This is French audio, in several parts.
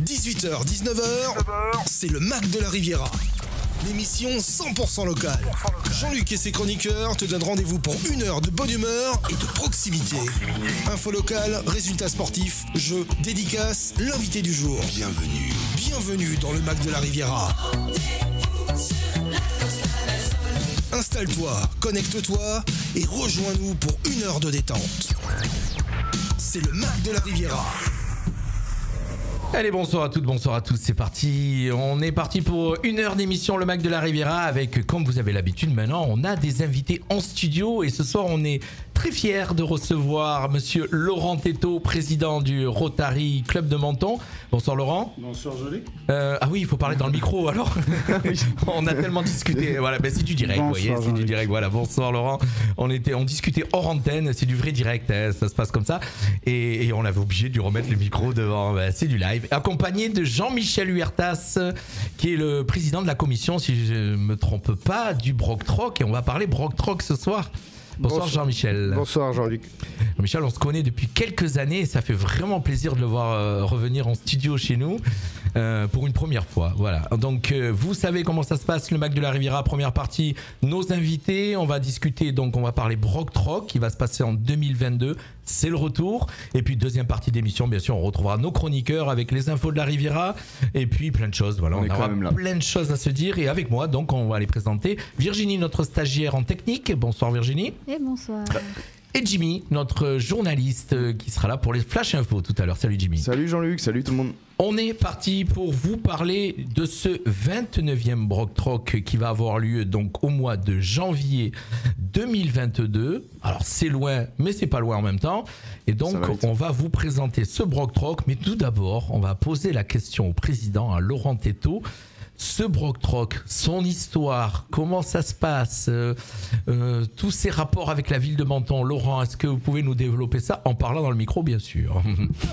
18h, 19h, c'est le Mac de la Riviera. L'émission 100% locale. Jean-Luc et ses chroniqueurs te donnent rendez-vous pour une heure de bonne humeur et de proximité. Info locale, résultats sportifs, jeux, dédicaces, l'invité du jour. Bienvenue dans le Mac de la Riviera. Installe-toi, connecte-toi et rejoins-nous pour une heure de détente. C'est le Mac de la Riviera. Allez, bonsoir à toutes, bonsoir à tous, c'est parti. On est parti pour une heure d'émission Le Mac de la Riviera avec, comme vous avez l'habitude maintenant, on a des invités en studio et ce soir on est très fiers de recevoir monsieur Laurent Teytaud, président du Rotary Club de Menton. Bonsoir Laurent. Bonsoir Jean-Luc. Ah oui, il faut parler dans le micro alors. On a tellement discuté, voilà, ben c'est du direct, vous voyez, c'est du direct, voilà. Bonsoir Laurent. On discutait hors antenne, c'est du vrai direct, hein, ça se passe comme ça. Et on avait obligé de lui remettre le micro devant, ben, c'est du live. Accompagné de Jean-Michel Huertas, qui est le président de la commission, si je ne me trompe pas, du Broc Troc. Et on va parler Broc Troc ce soir. Bonsoir Jean-Michel. Bonsoir Jean-Luc. Jean-Michel, on se connaît depuis quelques années et ça fait vraiment plaisir de le voir revenir en studio chez nous pour une première fois. Voilà. Donc vous savez comment ça se passe, le Mac de la Riviera, première partie, nos invités. On va discuter, donc on va parler Broc Troc qui va se passer en 2022. C'est le retour. Et puis deuxième partie d'émission, bien sûr, on retrouvera nos chroniqueurs avec les infos de la Riviera et puis plein de choses. Voilà, on aura plein de choses à se dire. Et avec moi, donc, on va les présenter. Virginie, notre stagiaire en technique. Bonsoir Virginie. Et bonsoir. Et Jimmy, notre journaliste qui sera là pour les Flash Info tout à l'heure. Salut Jimmy. Salut Jean-Luc, salut tout le monde. On est parti pour vous parler de ce 29e Broc Troc qui va avoir lieu donc au mois de janvier 2022. Alors c'est loin, mais c'est pas loin en même temps. Et donc on va vous présenter ce Broc Troc. Mais tout d'abord, on va poser la question au président, à Laurent Teytaud. Ce Broc Troc, son histoire, comment ça se passe, tous ces rapports avec la ville de Menton. Laurent, est-ce que vous pouvez nous développer ça en parlant dans le micro, bien sûr?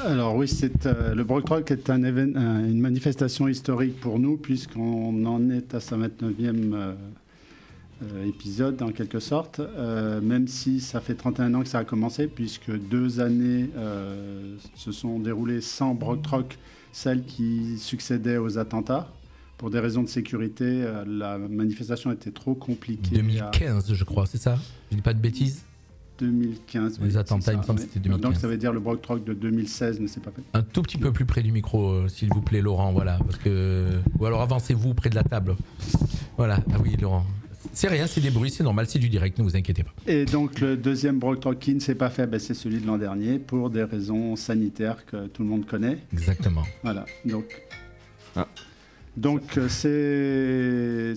Alors oui, le Broc Troc est une manifestation historique pour nous puisqu'on en est à sa 29e épisode en quelque sorte, même si ça fait 31 ans que ça a commencé puisque 2 années se sont déroulées sans Broc Troc, celles qui succédaient aux attentats. Pour des raisons de sécurité, la manifestation était trop compliquée. 2015, je crois, c'est ça? Je dis pas de bêtises? 2015. Les attentats, il me semble que c'était 2015. Donc ça veut dire le Broc Troc de 2016 ne s'est pas fait. Un tout petit peu plus près du micro, s'il vous plaît, Laurent, voilà. Parce que... Ou alors avancez-vous près de la table. Voilà, ah oui, Laurent. C'est rien, c'est des bruits, c'est normal, c'est du direct, ne vous inquiétez pas. Et donc le deuxième Broc Troc qui ne s'est pas fait, c'est celui de l'an dernier, pour des raisons sanitaires que tout le monde connaît. Exactement. Voilà, donc ces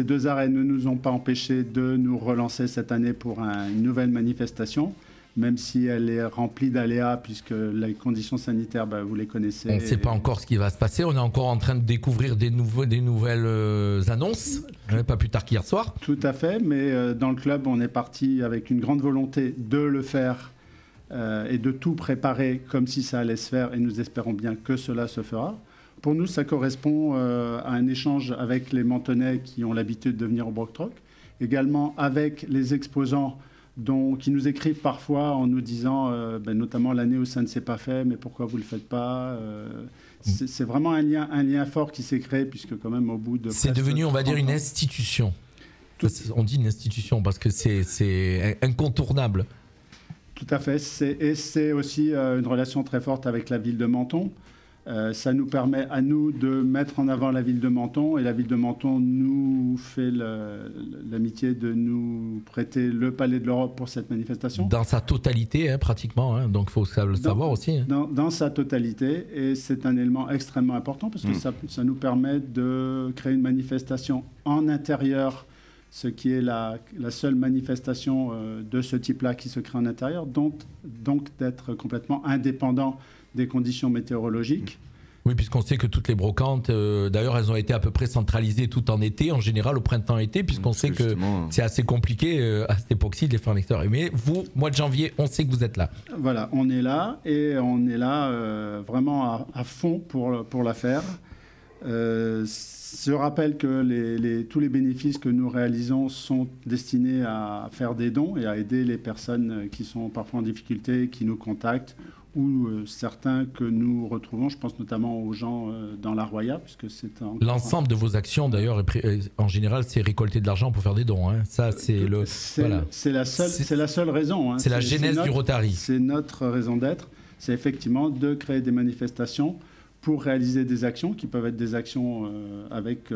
2 arrêts ne nous ont pas empêchés de nous relancer cette année pour une nouvelle manifestation, même si elle est remplie d'aléas, puisque les conditions sanitaires, vous les connaissez. On ne sait pas encore ce qui va se passer, on est encore en train de découvrir des nouvelles annonces, pas plus tard qu'hier soir. Tout à fait, mais dans le club, on est parti avec une grande volonté de le faire et de tout préparer comme si ça allait se faire, et nous espérons bien que cela se fera. Pour nous, ça correspond à un échange avec les Mentonnais qui ont l'habitude de venir au Broc Troc, également avec les exposants qui nous écrivent parfois en nous disant, notamment l'année où ça ne s'est pas fait, mais pourquoi vous ne le faites pas c'est vraiment un lien fort qui s'est créé, puisque quand même au bout de... C'est devenu, on va dire, une institution. On dit une institution parce que c'est incontournable. Tout à fait, et c'est aussi une relation très forte avec la ville de Menton. Ça nous permet à nous de mettre en avant la ville de Menton, et la ville de Menton nous fait l'amitié de nous prêter le Palais de l'Europe pour cette manifestation. Dans sa totalité, pratiquement, donc il faut le savoir aussi. Dans sa totalité, et c'est un élément extrêmement important parce que ça nous permet de créer une manifestation en intérieur, ce qui est la seule manifestation de ce type-là qui se crée en intérieur, donc d'être complètement indépendant des conditions météorologiques. Oui, puisqu'on sait que toutes les brocantes, d'ailleurs, elles ont été à peu près centralisées tout en été, en général au printemps-été, puisqu'on sait que c'est assez compliqué à cette époque-ci de les faire en extérieur. Mais vous, mois de janvier, on sait que vous êtes là. Voilà, on est là, et on est là vraiment à fond pour la faire. Je rappelle que tous les bénéfices que nous réalisons sont destinés à faire des dons et à aider les personnes qui sont parfois en difficulté, qui nous contactent, ou certains que nous retrouvons, je pense notamment aux gens dans la Roya, puisque c'est l'ensemble de vos actions d'ailleurs, en général, c'est récolter de l'argent pour faire des dons. Hein. Ça, c'est la seule raison. Hein. C'est la genèse du Rotary. C'est notre raison d'être. C'est effectivement de créer des manifestations pour réaliser des actions qui peuvent être des actions avec,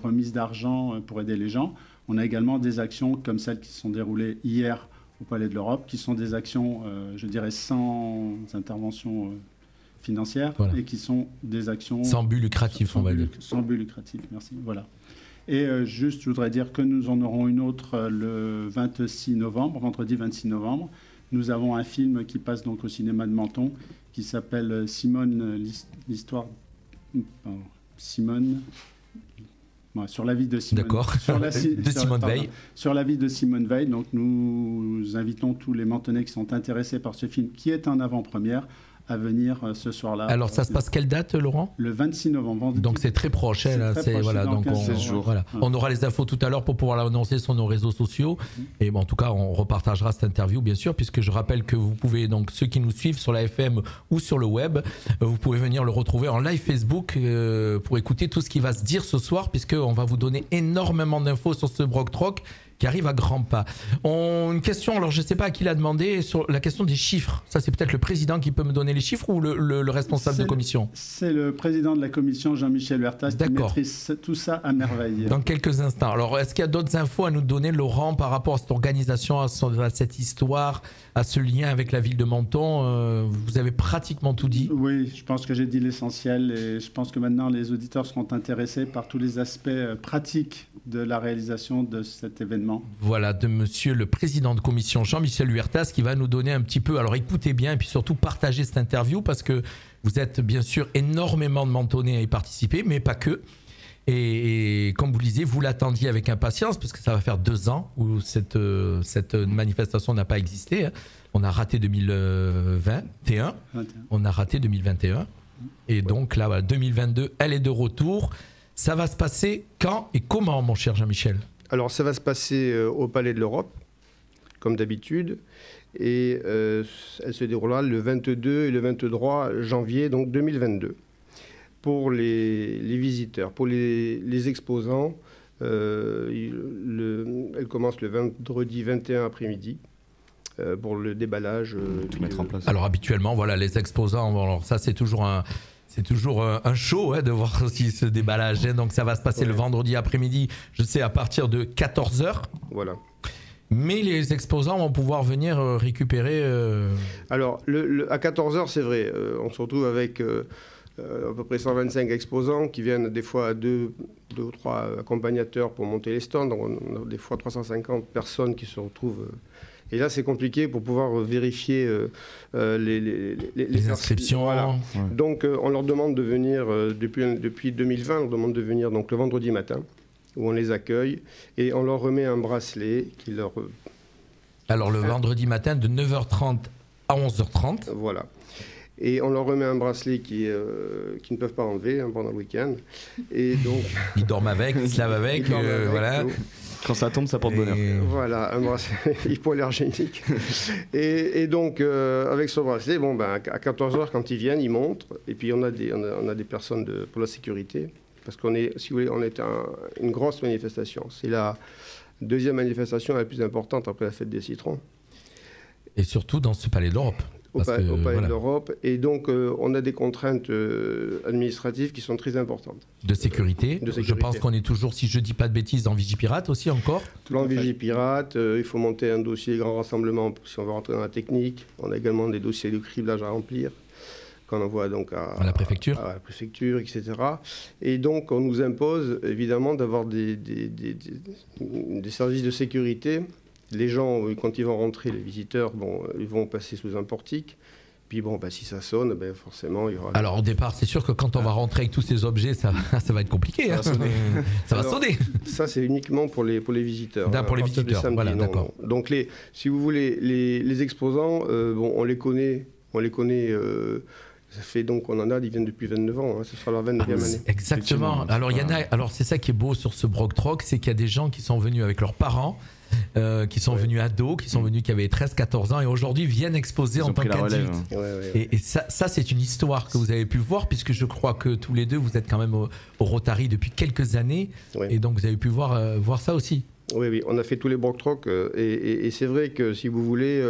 remise d'argent pour aider les gens. On a également des actions comme celles qui se sont déroulées hier au Palais de l'Europe, qui sont des actions, sans intervention financière, et qui sont des actions... Sans but lucratif, on va dire. Sans but lucratif, merci. Voilà. Et juste, je voudrais dire que nous en aurons une autre le 26 novembre, vendredi 26 novembre. Nous avons un film qui passe donc au cinéma de Menton, qui s'appelle Simone, l'histoire... Simone... sur la vie de Simone. D'accord. Simone Veil. Sur la vie de Simone Veil. Donc nous invitons tous les Mentonnais qui sont intéressés par ce film, qui est en avant-première, à venir ce soir-là. Alors ça se passe quelle date, Laurent ? Le 26 novembre. Donc c'est très proche. On aura les infos tout à l'heure pour pouvoir l'annoncer sur nos réseaux sociaux. Et bon, en tout cas, on repartagera cette interview, bien sûr, puisque je rappelle que vous pouvez, donc ceux qui nous suivent sur la FM ou sur le web, vous pouvez venir le retrouver en live Facebook pour écouter tout ce qui va se dire ce soir, puisqu'on va vous donner énormément d'infos sur ce Broc Troc qui arrive à grands pas. Une question, alors je ne sais pas à qui l'a demandé, sur la question des chiffres. Ça, c'est peut-être le président qui peut me donner les chiffres ou le responsable de commission ? C'est le président de la commission, Jean-Michel Huertas, qui maîtrise tout ça à merveille. Dans quelques instants. Alors, est-ce qu'il y a d'autres infos à nous donner, Laurent, par rapport à cette organisation, à cette histoire, à ce lien avec la ville de Menton ? Vous avez pratiquement tout dit. Oui, je pense que j'ai dit l'essentiel et je pense que maintenant les auditeurs seront intéressés par tous les aspects pratiques de la réalisation de cet événement. Voilà, de monsieur le président de commission Jean-Michel Huertas qui va nous donner un petit peu, alors écoutez bien et puis surtout partagez cette interview parce que vous êtes bien sûr énormément de Mentonnais à y participer, mais pas que. Et comme vous le disiez, vous l'attendiez avec impatience parce que ça va faire 2 ans où cette manifestation n'a pas existé. On a raté 2021, on a raté 2021 et donc là, 2022, elle est de retour. Ça va se passer quand et comment, mon cher Jean-Michel ? Alors, ça va se passer au Palais de l'Europe, comme d'habitude, et elle se déroulera le 22 et le 23 janvier donc 2022. Pour les visiteurs, pour les exposants, elle commence le vendredi 21 après-midi pour le déballage. Tout mettre en place. Alors, habituellement, voilà, les exposants, alors ça, c'est toujours un show de voir aussi ce déballage. Donc ça va se passer le vendredi après-midi, je sais, à partir de 14h. Voilà. Mais les exposants vont pouvoir venir récupérer... Alors, à 14h, c'est vrai. On se retrouve avec à peu près 125 exposants qui viennent des fois à 2 ou 3 accompagnateurs pour monter les stands. Donc on a des fois 350 personnes qui se retrouvent... Et là, c'est compliqué pour pouvoir vérifier les inscriptions. Voilà. Ouais. Donc, on leur demande de venir, depuis 2020, on leur demande de venir donc, le vendredi matin, où on les accueille, et on leur remet un bracelet qui leur... Alors, le vendredi matin, de 9h30 à 11h30. Voilà. Et on leur remet un bracelet qu'ils ne peuvent pas enlever pendant le week-end. Et donc... Ils dorment avec, ils se lavent avec, voilà. Quand ça tombe, ça porte bonheur. Voilà, un bracelet hypoallergénique. et donc, avec ce bracelet, à 14h, quand ils viennent, ils montrent. Et puis, on a des personnes pour la sécurité. Parce qu'on est, si vous voulez, on est une grosse manifestation. C'est la 2e manifestation la plus importante après la fête des citrons. Et surtout dans ce Palais de l'Europe. Au Palais de l'Europe. Et donc, on a des contraintes administratives qui sont très importantes. De sécurité. Je pense qu'on est toujours, si je ne dis pas de bêtises, en Vigipirate aussi encore. En Vigipirate, il faut monter un dossier grand rassemblement si on veut rentrer dans la technique. On a également des dossiers de criblage à remplir qu'on envoie donc à la préfecture. À la préfecture, etc. Et donc, on nous impose évidemment d'avoir des services de sécurité. Les gens, quand ils vont rentrer, les visiteurs, ils vont passer sous un portique. Puis si ça sonne, forcément, il y aura... Alors au départ, c'est sûr que quand on va rentrer avec tous ces objets, ça va être compliqué. Ça va sonner. Ça, c'est uniquement pour les visiteurs. Pour les visiteurs, samedi, voilà, d'accord. Donc, si vous voulez, les exposants, on les connaît. Ça fait donc, on en a, ils viennent depuis 29 ans, ce sera leur 29e année. Exactement. Alors, c'est ça qui est beau sur ce Broc Troc, c'est qu'il y a des gens qui sont venus avec leurs parents, qui sont venus ados, qui avaient 13-14 ans et aujourd'hui viennent exposer en tant qu'adultes. Et ça c'est une histoire que vous avez pu voir, puisque je crois que tous les deux vous êtes quand même au Rotary depuis quelques années, et donc vous avez pu voir ça aussi. Oui, on a fait tous les Brocktrock et c'est vrai que si vous voulez,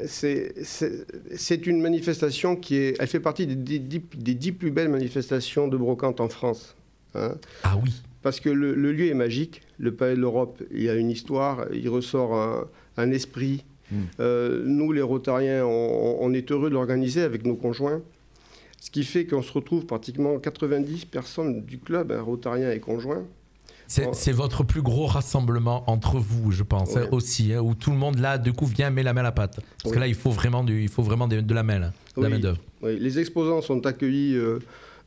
c'est une manifestation elle fait partie des 10 plus belles manifestations de brocante en France. Hein. Ah oui. Parce que le lieu est magique, le Palais de l'Europe, il y a une histoire, il ressort un esprit. Nous, les Rotariens, on est heureux de l'organiser avec nos conjoints, ce qui fait qu'on se retrouve pratiquement 90 personnes du club, Rotariens et conjoints. C'est votre plus gros rassemblement entre vous, je pense, aussi, où tout le monde là, du coup, met la main à la pâte. Parce que là, il faut vraiment de la main, de la main d'œuvre. Oui. Les exposants sont accueillis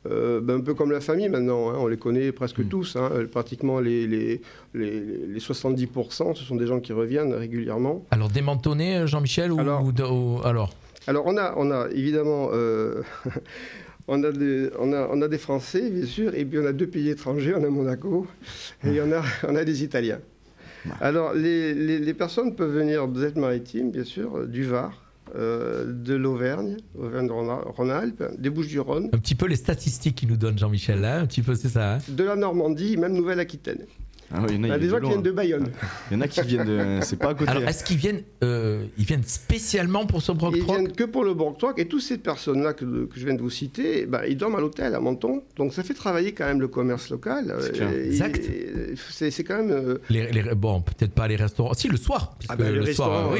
un peu comme la famille maintenant, hein. On les connaît presque tous, hein. Pratiquement les 70%, ce sont des gens qui reviennent régulièrement. Alors démentonné, Jean-Michel, alors on a évidemment... On a des Français, bien sûr, et puis on a 2 pays étrangers, on a Monaco, et on a des Italiens. Alors, les personnes peuvent venir des Alpes-Maritimes, bien sûr, du Var, de l'Auvergne, Auvergne-Rhône-Alpes, des Bouches-du-Rhône. Un petit peu les statistiques qu'il nous donne, Jean-Michel, là, un petit peu, c'est ça. Hein, de la Normandie, même Nouvelle-Aquitaine. Ah oui, il y a des gens qui viennent de Bayonne. Il y en a qui viennent de... C'est pas à côté. Alors, est-ce qu'ils viennent, spécialement pour ce Brocktrock ? Ils viennent que pour le Brocktrock. Et toutes ces personnes-là que je viens de vous citer, ils dorment à l'hôtel à Menton. Donc, ça fait travailler quand même le commerce local. Exact. C'est quand même... Bon, peut-être pas les restaurants. Si, le soir. Les restaurants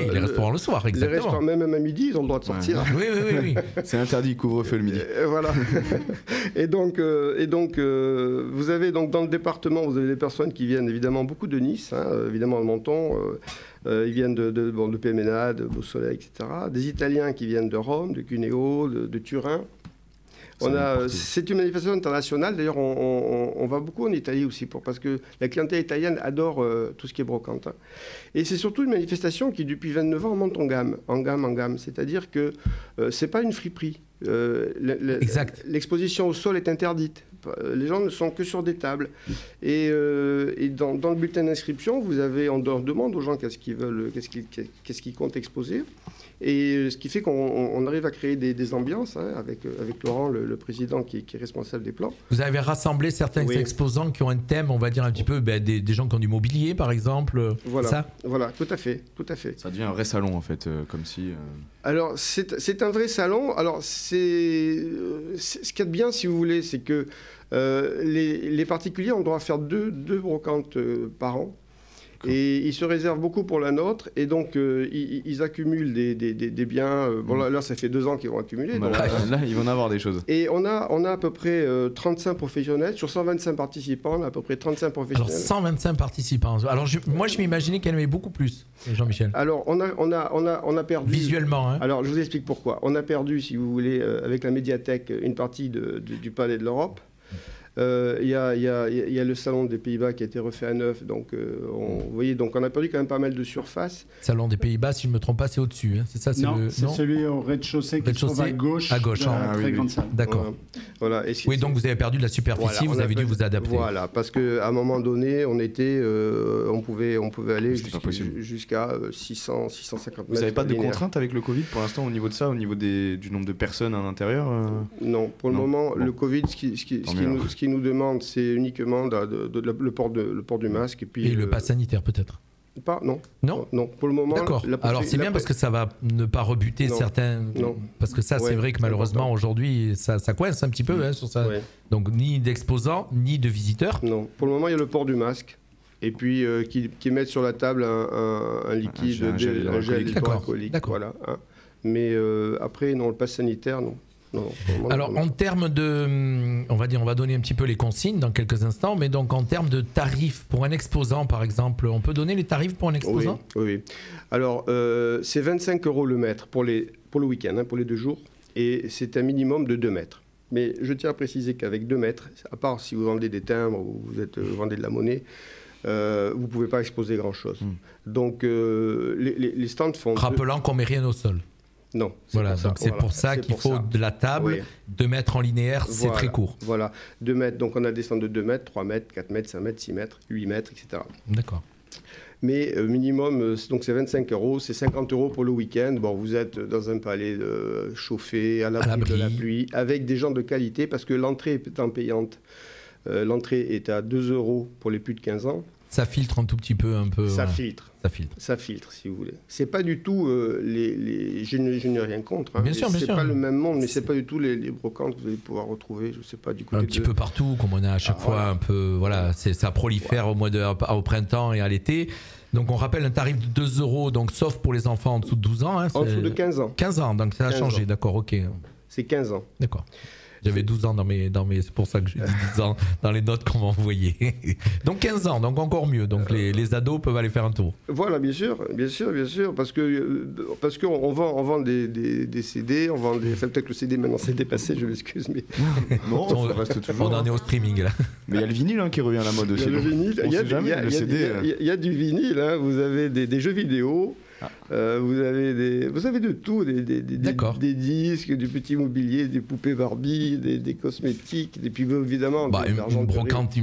le soir, exactement. Les restaurants, même à midi, ils ont le droit de sortir. Oui. C'est interdit, couvre-feu le midi. Voilà. Et donc, vous avez donc dans le département, vous avez des personnes qui viennent évidemment beaucoup de Nice, hein, évidemment de Menton, ils viennent de Péména, de Beausoleil, etc. Des Italiens qui viennent de Rome, de Cuneo, de Turin. C'est une manifestation internationale. D'ailleurs, on va beaucoup en Italie aussi, parce que la clientèle italienne adore tout ce qui est brocante. Hein. Et c'est surtout une manifestation qui, depuis 29 ans, monte en gamme. C'est-à-dire que c'est pas une friperie. L'exposition au sol est interdite. Les gens ne sont que sur des tables. Et dans le bulletin d'inscription, on demande aux gens qu'est-ce qu'ils veulent, qu'est-ce qu'ils comptent exposer. Et ce qui fait qu'on arrive à créer des ambiances, hein, avec Laurent, le président, qui est responsable des plans. Vous avez rassemblé certains exposants qui ont un thème, on va dire un petit peu, des gens qui ont du mobilier, par exemple. Voilà, tout à fait. Ça devient un vrai salon, en fait, comme si... Alors, c'est un vrai salon. Alors, ce qu'il y a de bien, si vous voulez, c'est que les particuliers ont le droit à faire deux brocantes par an. Et ils se réservent beaucoup pour la nôtre, et donc ils accumulent des biens. Bon, là, ça fait 2 ans qu'ils vont accumuler. Donc, là, ils vont en avoir des choses. Et on a à peu près 35 professionnels. Sur 125 participants, on a à peu près 35 professionnels. Alors, 125 participants. Alors, moi, je m'imaginais qu'il y en avait beaucoup plus, Jean-Michel. Alors, on a perdu... Visuellement, hein. Alors, je vous explique pourquoi. On a perdu, si vous voulez, avec la médiathèque, une partie du Palais de l'Europe. Il y a le salon des Pays-Bas qui a été refait à neuf, donc vous voyez, donc on a perdu quand même pas mal de surface. Salon des Pays-Bas, si je ne me trompe pas, c'est au-dessus, hein. C'est ça, c'est celui au rez-de-chaussée qui se trouve à gauche de la très grande salle. D'accord. Voilà. Oui, donc vous avez perdu de la superficie, vous avez dû vous adapter. Voilà, parce qu'à un moment donné, on pouvait aller jusqu'à 600, 650 mètres. Vous n'avez pas de contraintes avec le Covid pour l'instant au niveau de ça, au niveau du nombre de personnes à l'intérieur Non, pour le moment, le Covid, ce qui nous demande, c'est uniquement le port du masque. Et le pass sanitaire, peut-être. Non, pour le moment. D'accord. Alors c'est bien parce que ça va ne pas rebuter certains. Non. Parce que ça, c'est vrai que malheureusement aujourd'hui, ça coince un petit peu sur ça. Ouais. Donc ni d'exposants, ni de visiteurs. Non, pour le moment, il y a le port du masque. Et puis qui mettent sur la table un liquide, un gel hydroalcoolique. D'accord. Voilà, hein. Mais après, non, le pass sanitaire, non. Alors en termes de, on va donner un petit peu les consignes dans quelques instants, mais donc en termes de tarifs pour un exposant par exemple, on peut donner les tarifs pour un exposant ? Oui. Alors c'est 25 € le mètre pour le week-end, hein, pour les 2 jours, et c'est un minimum de 2 mètres. Mais je tiens à préciser qu'avec 2 mètres, à part si vous vendez des timbres ou vous vendez de la monnaie, vous ne pouvez pas exposer grand-chose. Donc les stands font... Rappelant qu'on ne met rien au sol. Non. Voilà, donc c'est pour ça qu'il faut de la table, 2 mètres en linéaire, c'est très court. Voilà, 2 mètres, donc on a des stands de 2 mètres, 3 mètres, 4 mètres, 5 mètres, 6 mètres, 8 mètres, etc. D'accord. Mais minimum, donc c'est 25 €, c'est 50 € pour le week-end. Bon, vous êtes dans un palais chauffé, à l'abri de la pluie, avec des gens de qualité, parce que l'entrée étant payante, l'entrée est à 2 € pour les plus de 15 ans. Ça filtre un tout petit peu, un peu. Ça voilà. filtre. Ça filtre. Si vous voulez. C'est pas du tout je n'ai rien contre. Hein, bien sûr. C'est pas le même monde, mais c'est pas du tout les brocantes que vous allez pouvoir retrouver. Je sais pas du côté un petit peu partout, comme on a à chaque fois voilà. un peu. Voilà, ça prolifère au printemps et à l'été. Donc on rappelle un tarif de 2 €, donc sauf pour les enfants en dessous de 12 ans. Hein, en dessous de 15 ans. 15 ans, donc ça a changé. Ans. D'accord, ok. C'est 15 ans. D'accord. J'avais 12 ans dans mes c'est pour ça que j'ai dit 12 ans dans les notes qu'on m'a envoyées. Donc 15 ans, donc encore mieux. Donc les ados peuvent aller faire un tour. Voilà, bien sûr, parce qu'on vend des CD, on vend enfin, peut-être que le CD maintenant c'est dépassé, je m'excuse, mais Non, ça reste toujours. On en est au streaming là. Mais il y a le vinyle qui revient à la mode aussi. Il y a le vinyle, il y a du vinyle, hein, vous avez des jeux vidéo. Vous avez de tout, des disques, du petit mobilier, des poupées Barbie, des cosmétiques, et puis évidemment une brocante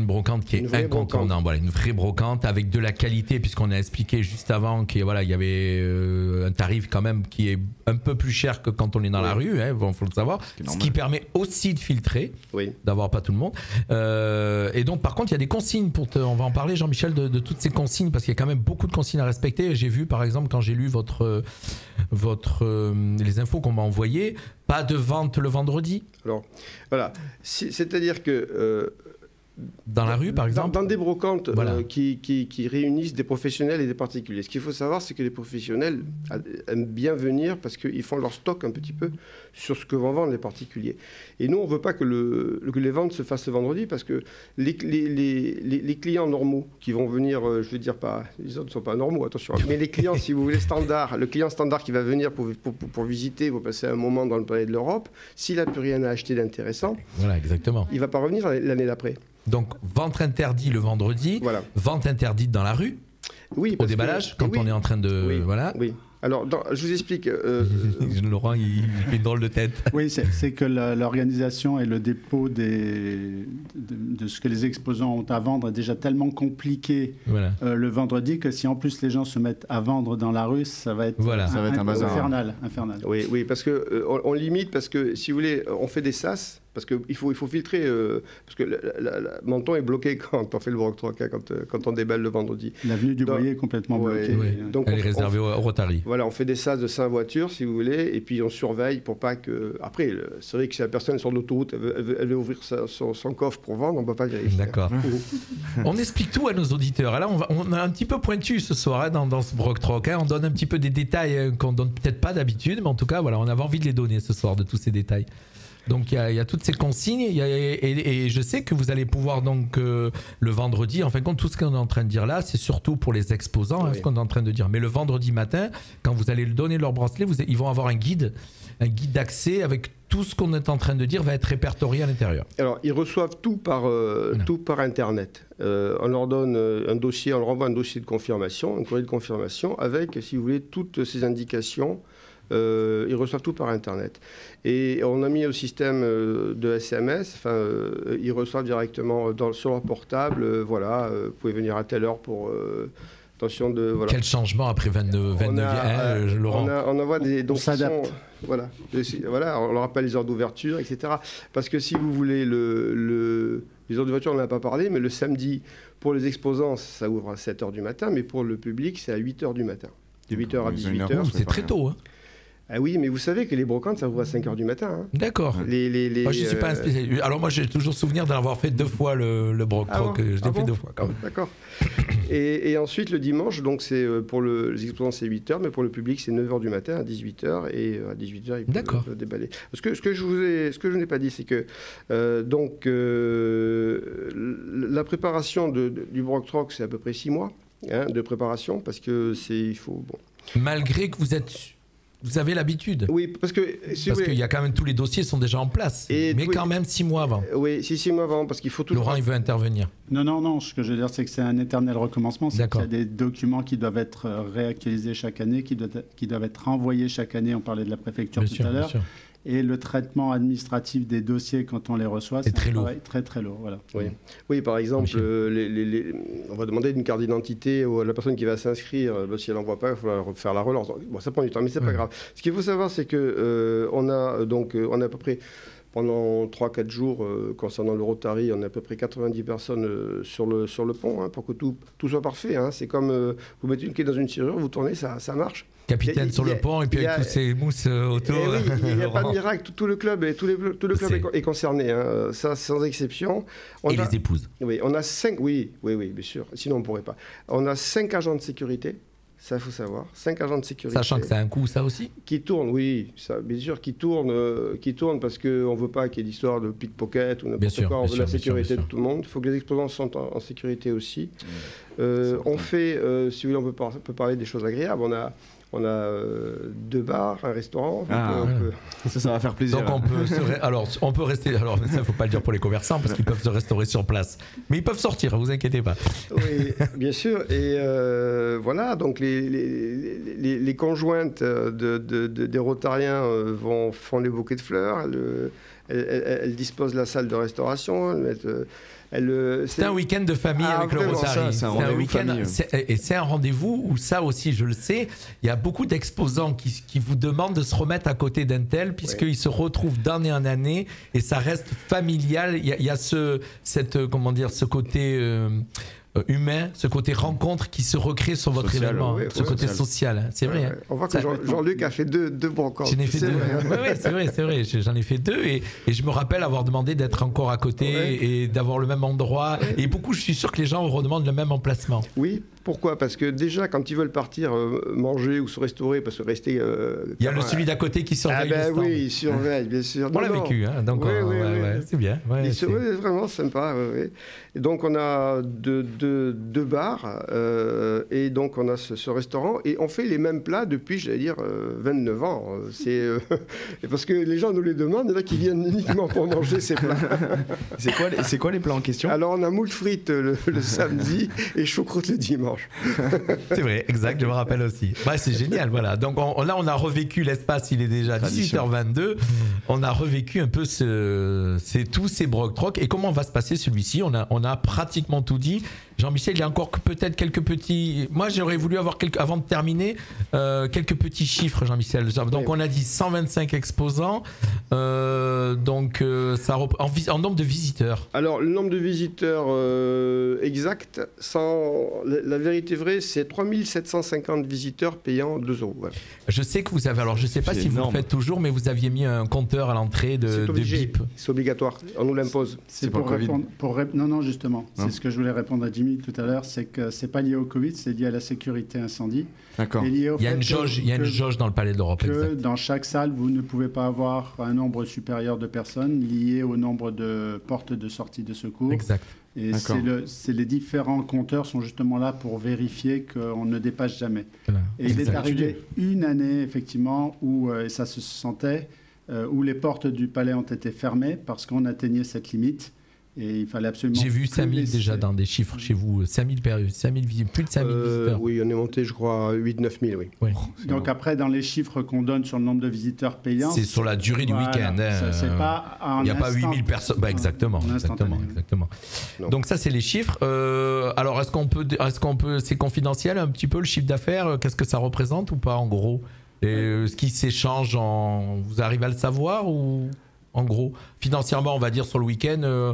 qui est incontournable. Voilà, une vraie brocante avec de la qualité, puisqu'on a expliqué juste avant qu'il y avait un tarif quand même qui est un peu plus cher que quand on est dans la rue, hein, faut le savoir, ce qui permet aussi de filtrer, d'avoir pas tout le monde. Et donc par contre il y a des consignes on va en parler, Jean-Michel, de toutes ces consignes, parce qu'il y a quand même beaucoup de consignes à respecter. J'ai vu par exemple, quand j'ai lu les infos qu'on m'a envoyées, pas de vente le vendredi. Alors voilà, c'est-à-dire que dans la rue, par exemple, dans des brocantes qui réunissent des professionnels et des particuliers. Ce qu'il faut savoir, c'est que les professionnels aiment bien venir parce qu'ils font leur stock un petit peu sur ce que vont vendre les particuliers. Et nous, on ne veut pas que les ventes se fassent le vendredi, parce que les clients normaux qui vont venir, je veux dire pas, les autres ne sont pas normaux, attention, mais les clients, si vous voulez, standard, le client standard qui va venir pour visiter, pour passer un moment dans le palais de l'Europe, s'il n'a plus rien à acheter d'intéressant, voilà, exactement, il ne va pas revenir l'année d'après. Donc, vente interdite le vendredi, vente interdite dans la rue, au déballage, quand on est en train de... Oui. Alors, je vous explique. Laurent, il fait une drôle de tête. Oui, c'est que l'organisation et le dépôt de ce que les exposants ont à vendre est déjà tellement compliqué le vendredi, que si en plus les gens se mettent à vendre dans la rue, ça va être, un bazar infernal. Oui, parce qu'on limite, parce que si vous voulez, on fait des sas. Parce qu'il faut filtrer, parce que Menton est bloqué quand on fait le Broc Troc, quand on déballe le vendredi. L'avenue du Boyer est complètement bloquée. Donc elle est réservée au Rotary. Voilà, on fait des sas de 5 voitures, si vous voulez, et puis on surveille pour pas que... Après, c'est vrai que si la personne est sur l'autoroute, elle veut ouvrir son coffre pour vendre, on ne peut pas vérifier. D'accord. On explique tout à nos auditeurs. Alors, on a un petit peu pointu ce soir dans ce Broc Troc. On donne un petit peu des détails qu'on ne donne peut-être pas d'habitude, mais en tout cas, voilà, on avait envie de les donner ce soir, de tous ces détails. Donc il y a toutes ces consignes et je sais que vous allez pouvoir donc le vendredi, en fin de compte, tout ce qu'on est en train de dire là, c'est surtout pour les exposants, ce qu'on est en train de dire. Mais le vendredi matin, quand vous allez donner leur bracelet, ils vont avoir un guide d'accès avec tout ce qu'on est en train de dire, va être répertorié à l'intérieur. Alors ils reçoivent tout par Internet. On leur donne un dossier, on leur envoie un dossier de confirmation, un courrier de confirmation avec, si vous voulez, toutes ces indications. Ils reçoivent tout par Internet. Et on a mis au système de SMS, ils reçoivent directement sur leur portable, vous pouvez venir à telle heure pour... attention de... Voilà. Quel changement après 29e, Laurent? On envoie des... On s'adapte. Voilà, on leur rappelle les heures d'ouverture, etc. Parce que si vous voulez, les heures d'ouverture, on n'en a pas parlé, mais le samedi, pour les exposants, ça ouvre à 7h du matin, mais pour le public, c'est à 8h du matin. De 8h à 18h. C'est très tôt, hein. Ah oui, mais vous savez que les brocantes, ça ouvre à 5h du matin. Hein. D'accord. Moi, je ne suis pas un spécialiste. Alors moi, j'ai toujours souvenir d'en avoir fait 2 fois le Broc Troc. Je l'ai fait 2 fois quand même. D'accord. Et ensuite, le dimanche, donc c'est pour les exposants, c'est 8h, mais pour le public, c'est 9h du matin à 18h. Et à 18h, ils peuvent déballer. Parce que ce que je n'ai pas dit, c'est que la préparation du Broc Troc, c'est à peu près 6 mois de préparation, parce que il faut... Bon. Malgré que vous avez l'habitude. Oui, parce qu'il y a quand même tous les dossiers sont déjà en place. Mais quand même 6 mois avant. Oui, 6 mois avant, parce qu'il faut tout. Laurent, il veut intervenir. Non. Ce que je veux dire, c'est que c'est un éternel recommencement. C'est qu'il y a des documents qui doivent être réactualisés chaque année, qui doivent être renvoyés chaque année. On parlait de la préfecture tout à l'heure. Et le traitement administratif des dossiers quand on les reçoit, c'est très un lourd. travail très très lourd. Voilà. Oui, par exemple, on va demander une carte d'identité à la personne qui va s'inscrire. Si elle n'envoie pas, il faut faire la relance. Bon, ça prend du temps, mais c'est pas grave. Ce qu'il faut savoir, c'est que on a à peu près pendant 3-4 jours, concernant le Rotary, on a à peu près 90 personnes sur le pont, hein, pour que tout soit parfait. Hein. C'est comme vous mettez une clé dans une serrure, vous tournez, ça marche. Capitaine sur le pont et puis avec tous ces mousses autour. Oui, il n'y a pas de miracle. Tout le club est concerné, hein. Ça sans exception. Les épouses. Oui, on a 5. Oui, bien sûr. Sinon on ne pourrait pas. On a 5 agents de sécurité. Ça, il faut savoir. 5 agents de sécurité. Sachant que ça a un coût, ça aussi. Qui tournent, oui, ça, bien sûr, qui tournent parce qu'on ne veut pas qu'il y ait d'histoire de pickpocket ou n'importe quoi. On veut la sécurité de tout le monde. Il faut que les exposants soient en sécurité aussi. On fait, si vous voulez, on peut parler des choses agréables. On a 2 bars, un restaurant. Ça va faire plaisir. Donc on peut rester. Alors ça, il ne faut pas le dire pour les commerçants parce qu'ils peuvent se restaurer sur place. Mais ils peuvent sortir, vous inquiétez pas. Oui, bien sûr. Et voilà, donc les conjointes des Rotariens font les bouquets de fleurs. Elles disposent la salle de restauration. C'est un week-end de famille avec le Rotary. C'est un week-end. Et c'est un rendez-vous où ça aussi, je le sais, il y a beaucoup d'exposants qui vous demandent de se remettre à côté d'un tel puisqu'ils se retrouvent d'année en année et ça reste familial. Il y a ce côté humain, ce côté rencontre qui se recrée sur votre événement, ce côté social. C'est vrai. Hein. On voit que Jean-Luc a fait deux brocantes. J'en ai fait 2. Oui, c'est vrai. J'en ai fait 2 et je me rappelle avoir demandé d'être encore à côté et d'avoir le même endroit. Et beaucoup, je suis sûr que les gens redemandent le même emplacement. Oui. Pourquoi ? Parce que déjà, quand ils veulent partir manger ou se restaurer, parce que rester... il y a celui d'à côté qui surveille le stand. Oui, il surveille, bien sûr. On l'a vécu, hein, donc c'est bien. C'est vraiment sympa. Et donc, on a deux bars, et donc on a ce restaurant, et on fait les mêmes plats depuis, j'allais dire, 29 ans. Parce que les gens nous les demandent, il y en a qui viennent uniquement pour manger ces plats. C'est quoi les plats en question ? Alors, on a moule frites le samedi et choucroute le dimanche. C'est vrai, exact, je me rappelle aussi. C'est génial, voilà. Donc là, on a revécu l'espace, il est déjà 18h22. On a revécu un peu tous ces broc-troc. Et comment va se passer celui-ci ? On a pratiquement tout dit. Jean-Michel, il y a encore peut-être quelques petits... Moi, j'aurais voulu avoir, avant de terminer, quelques petits chiffres, Jean-Michel. Donc, on a dit 125 exposants. Ça en nombre de visiteurs. Alors, le nombre de visiteurs exact, la vérité vraie, c'est 3750 visiteurs payant 2 €. Voilà. Je sais que vous avez... Alors, je ne sais pas si vous le faites toujours, mais vous aviez mis un compteur à l'entrée de bip. C'est obligatoire. On nous l'impose. C'est pour répondre... Non, justement. C'est ce que je voulais répondre à Jimmy tout à l'heure, c'est que c'est pas lié au Covid, c'est lié à la sécurité incendie. D'accord. Il y a une jauge dans le Palais de l'Europe. Que dans chaque salle, vous ne pouvez pas avoir un nombre supérieur de personnes lié au nombre de portes de sortie de secours. Exact. Et les différents compteurs sont justement là pour vérifier qu'on ne dépasse jamais. Voilà. Et il est arrivé une année, effectivement, où ça se sentait, où les portes du palais ont été fermées parce qu'on atteignait cette limite. Et il fallait absolument... J'ai vu 5000 déjà dans des chiffres chez vous, plus de 5000 visiteurs. Oui, on est monté, je crois, à 8-9 000, oui. Ouais. Donc après, dans les chiffres qu'on donne sur le nombre de visiteurs payants... C'est sur la durée du week-end. C'est pas il n'y a pas 8000 personnes. Exactement. Donc ça, c'est les chiffres. Alors, est-ce qu'on peut... C'est confidentiel un petit peu, le chiffre d'affaires? Vous ça représente ou pas, en gros? Et ce qui s'échange, vous arrivez à le savoir ou... En gros, financièrement, on va dire sur le week-end,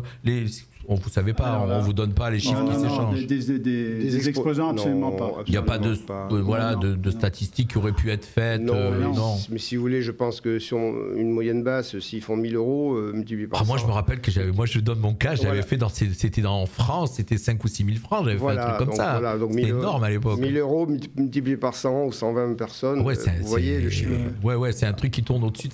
vous savez pas, on vous donne pas les chiffres qui s'échangent. Des exposants, absolument pas. Il n'y a pas de statistiques qui auraient pu être faites. Non. Mais si vous voulez, je pense que sur une moyenne basse, s'ils font 1 000 € multiplié par 100. Moi, je me rappelle que je donne mon cas, j'avais fait c'était en France, c'était 5 ou 6 000 francs, j'avais fait un truc comme ça. C'était énorme à l'époque. 1 000 € multiplié par 100 ou 120 personnes, vous voyez le chiffre. Ouais, c'est un truc qui tourne au-dessus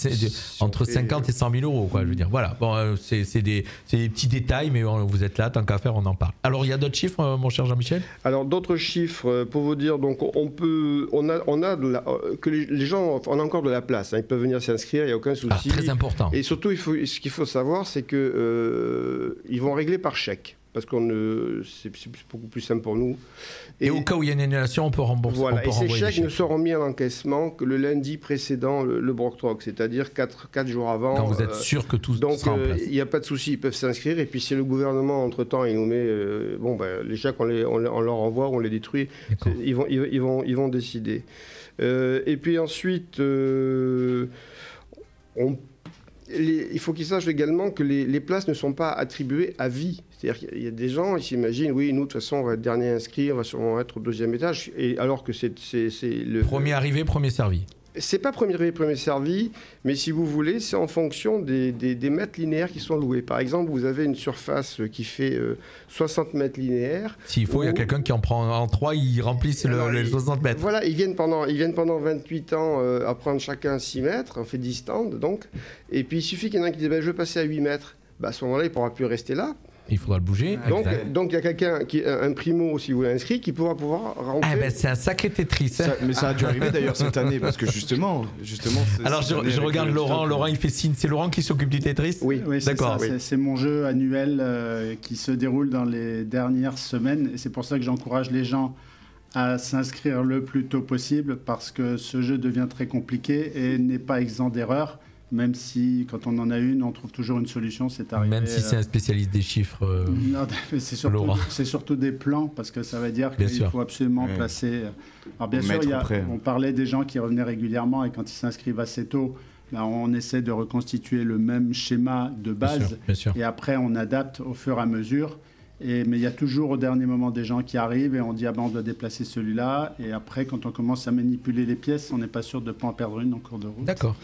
entre 50 et 100 000 €, quoi, je veux dire. Voilà, bon, c'est des petits détails, mais vous êtes là, tant qu'à faire, on en parle. Alors, il y a d'autres chiffres, mon cher Jean-Michel ? Alors, d'autres chiffres, pour vous dire, donc, que les gens, on a encore de la place, hein, ils peuvent venir s'inscrire, il n'y a aucun souci. Très important. Et surtout, ce qu'il faut savoir, c'est qu'ils vont régler par chèque. parce que c'est beaucoup plus simple pour nous. Et au cas où il y a une annulation, on peut rembourser. Voilà, on peut et ces renvoyer chèques ne seront mis en encaissement que le lundi précédent le Brock Talk, c'est-à-dire 4 jours avant. Quand vous êtes sûr que tout donc, sera en place. Il n'y a pas de souci, ils peuvent s'inscrire. Et puis si le gouvernement, entre-temps, il nous met... les chèques, on leur envoie, on les détruit. Ils vont décider. Et puis ensuite, il faut qu'ils sachent également que les places ne sont pas attribuées à vie. C'est-à-dire qu'il y a des gens, ils s'imaginent, oui, nous, de toute façon, on va être dernier inscrit, on va sûrement être au 2e étage, et alors que c'est le... Premier arrivé, premier servi. C'est pas premier arrivé, premier servi, mais si vous voulez, c'est en fonction des mètres linéaires qui sont loués. Par exemple, vous avez une surface qui fait 60 mètres linéaires. S'il faut, il y a quelqu'un qui en prend en 3, ils remplissent les 60 mètres. Voilà, ils viennent pendant 28 ans à prendre chacun 6 mètres, on fait 10 stands, donc. Et puis il suffit qu'il y en ait un qui dise je veux passer à 8 mètres. À ce moment-là, il ne pourra plus rester là. Il faudra le bouger. Donc il y a quelqu'un, un primo, si vous voulez, inscrit, qui pourra pouvoir rentrer. C'est un sacré Tetris. Mais ça a dû arriver d'ailleurs cette année, parce que justement. Alors je regarde Laurent. Laurent, il fait signe. C'est Laurent qui s'occupe du Tetris ? Oui, d'accord. C'est mon jeu annuel qui se déroule dans les dernières semaines. Et c'est pour ça que j'encourage les gens à s'inscrire le plus tôt possible, parce que ce jeu devient très compliqué et n'est pas exempt d'erreurs. Même si, quand on en a une, on trouve toujours une solution, c'est arrivé. Même si c'est un spécialiste des chiffres. Non, c'est surtout des plans, parce que ça veut dire qu'il faut absolument placer. Alors, bien sûr, on parlait des gens qui revenaient régulièrement, et quand ils s'inscrivent assez tôt, là, on essaie de reconstituer le même schéma de base. Bien sûr. Et après, on adapte au fur et à mesure. Mais il y a toujours au dernier moment des gens qui arrivent et on dit on doit déplacer celui-là. Et après, quand on commence à manipuler les pièces, on n'est pas sûr de ne pas en perdre une en cours de route. D'accord.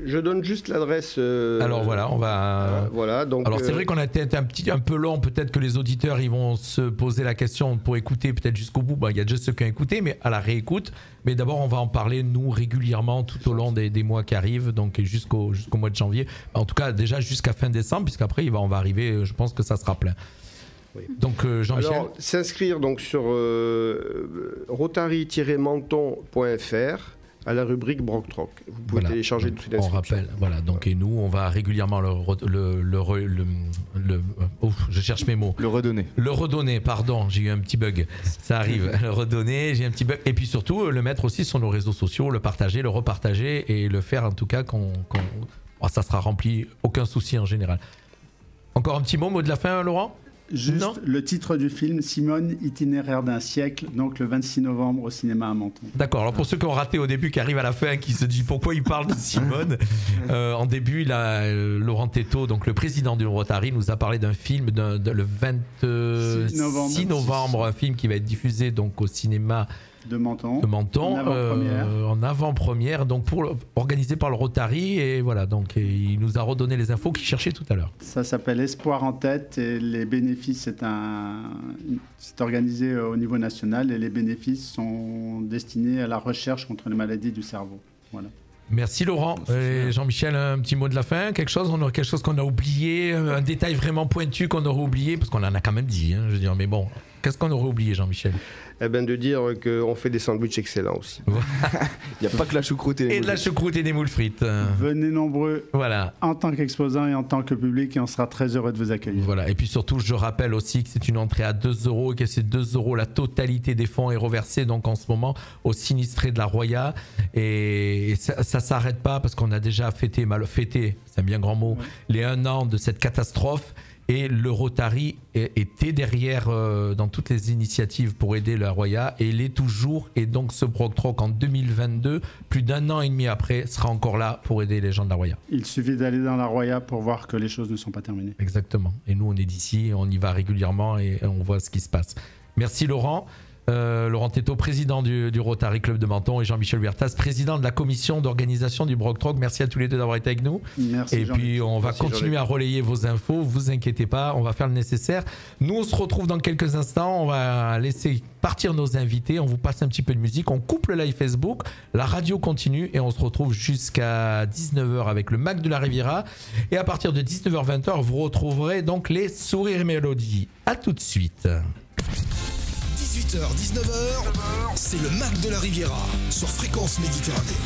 Je donne juste l'adresse. Alors voilà, on va. Voilà, donc. Alors c'est vrai qu'on a été un peu long. Peut-être que les auditeurs ils vont se poser la question pour écouter peut-être jusqu'au bout. Il y a déjà ceux qui ont écouté, mais à la réécoute. Mais d'abord, on va en parler nous régulièrement tout au long des mois qui arrivent, donc jusqu'au mois de janvier. En tout cas, déjà jusqu'à fin décembre, puisqu'après on va arriver. Je pense que ça sera plein. Oui. Donc Jean-Michel. Alors s'inscrire donc sur rotary-menton.fr. à la rubrique Brock Talk. Vous pouvez télécharger toutes les inscriptions. On rappelle, voilà. Donc, et nous, on va régulièrement je cherche mes mots. Le redonner. Le redonner, pardon, j'ai eu un petit bug. Ça arrive. Le redonner, j'ai un petit bug. Et puis surtout, le mettre aussi sur nos réseaux sociaux, le partager, le repartager et le faire en tout cas ça sera rempli, aucun souci en général. Encore un petit mot de la fin, Laurent ? Juste le titre du film, Simone, itinéraire d'un siècle, donc le 26 novembre au cinéma à Menton. D'accord, alors pour ceux qui ont raté au début, qui arrivent à la fin, qui se disent pourquoi il parle de Simone, en début, Laurent Teytaud, donc le président du Rotary, nous a parlé d'un film le 26 novembre, un film qui va être diffusé donc au cinéma de Menton, en avant-première, donc organisé par le Rotary, et voilà, donc il nous a redonné les infos qu'il cherchait tout à l'heure. Ça s'appelle Espoir en tête, et les bénéfices, c'est organisé au niveau national, et les bénéfices sont destinés à la recherche contre les maladies du cerveau. Voilà. Merci Laurent. Jean-Michel, un petit mot de la fin, quelque chose qu'on a oublié, un détail vraiment pointu qu'on aurait oublié, parce qu'on en a quand même dit, je veux dire, mais bon, qu'est-ce qu'on aurait oublié, Jean-Michel ? De dire qu'on fait des sandwichs excellents aussi. Il n'y a pas que la choucroute et de la choucroute et des moules frites. Venez nombreux, voilà, en tant qu'exposant et en tant que public, et on sera très heureux de vous accueillir. Voilà. Et puis surtout, je rappelle aussi que c'est une entrée à 2 € et que ces 2 €, la totalité des fonds est reversée donc en ce moment aux sinistrés de la Roya. Et ça s'arrête pas parce qu'on a déjà fêté, c'est un bien grand mot, les 1 an de cette catastrophe. Et le Rotary était derrière dans toutes les initiatives pour aider la Roya, et il est toujours. Et donc ce Brock Talk en 2022, plus d'1 an et demi après, sera encore là pour aider les gens de la Roya. Il suffit d'aller dans la Roya pour voir que les choses ne sont pas terminées. Exactement. Et nous, on est d'ici, on y va régulièrement et on voit ce qui se passe. Merci Laurent. Laurent Teytaud, président du Rotary Club de Menton, et Jean-Michel Huertas, président de la commission d'organisation du Brock Talk. Merci à tous les deux d'avoir été avec nous. Merci. Et puis on va continuer à relayer vos infos, vous inquiétez pas, on va faire le nécessaire. Nous on se retrouve dans quelques instants, on va laisser partir nos invités, on vous passe un petit peu de musique, on coupe le live Facebook, la radio continue et on se retrouve jusqu'à 19h avec le Mac de la Riviera, et à partir de 19h-20h vous retrouverez donc les Sourires et Mélodies. À tout de suite. 18h, 19h, c'est le Mac de la Riviera sur Fréquence Méditerranée.